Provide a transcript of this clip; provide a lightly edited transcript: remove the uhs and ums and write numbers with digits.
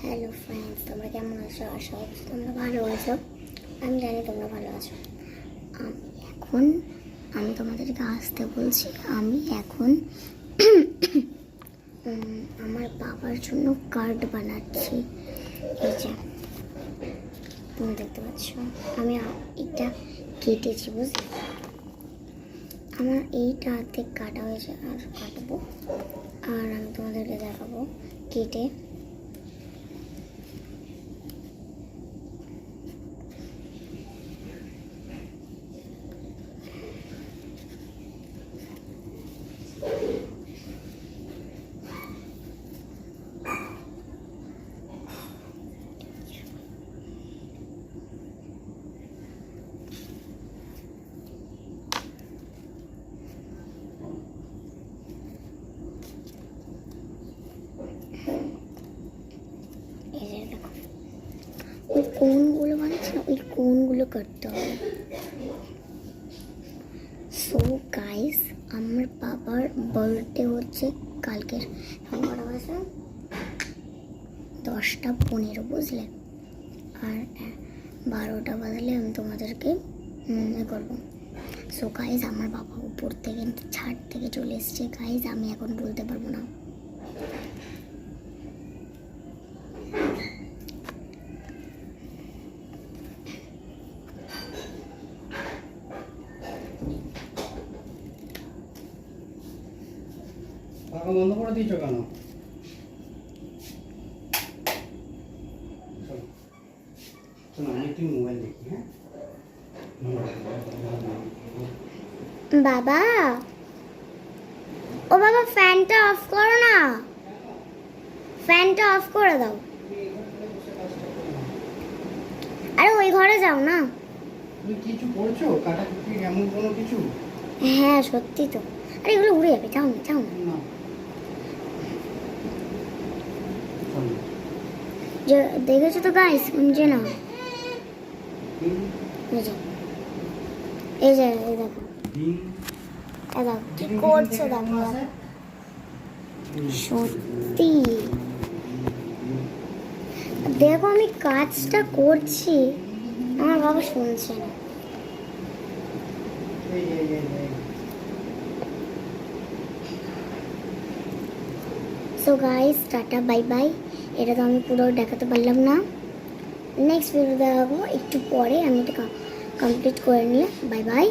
Hello friends, তোমরা কেমন আছো? আশা করছি তোমরা ভালো আছো। আমি জানি তোমরা ভালো আছো। এখন আমি তোমাদেরকে আসতে বলছি। আমি এখন আমার বাবার জন্য কার্ড বানাচ্ছি। এই যে তুমি দেখতে পাচ্ছ, আমি এটা কেটেছি, বুঝলি? আমার এইটা হাতে কাটা হয়েছে, আর কাটবো, আর আমি তোমাদেরকে দেখাবো কেটে। ওই কোনগুলো বানাচ্ছে না, ওই কোনগুলো করতে হবে। সো গাইস, আমার বাবার বার্থডে হচ্ছে কালকের। এখন কটা বাজে? 10:15, বুঝলে? আর 12টা বাজলে আমি তোমাদেরকে করবো। সো গাইস, আমার বাবা উপর থেকে ছাদ থেকে চলে এসছে। গাইস, আমি এখন বলতে পারবো না। বন্ধ করে দিয়েছো কেন? আমি একটু মোবাইল দেখি। হ্যাঁ বাবা, ও বাবা, ফ্যানটা অফ করো না, ফ্যানটা অফ করে দাও। আরে ওই ঘরে যাও না। তুমি কিছু করছো? কাটাকুটি এমন কোনো কিছু? হ্যাঁ সত্যি তো। আরে এগুলো উড়ে যাবে, যাও না, যাও না। যে দেখেছো তো গাইস, যে না, এই যে এই দেখো, এই দেখো কি করছে, দেখো সত্যি। দেখো আমি কাজটা করছি, আমার বাবা শুনছে না। So guys, tata, bye bye. এটা তো আমি পুরো দেখাতে পারলাম না। নেক্সট ভিডিও দেখাবো একটু পরে, আমি এটা কমপ্লিট করে নিলে। Bye bye.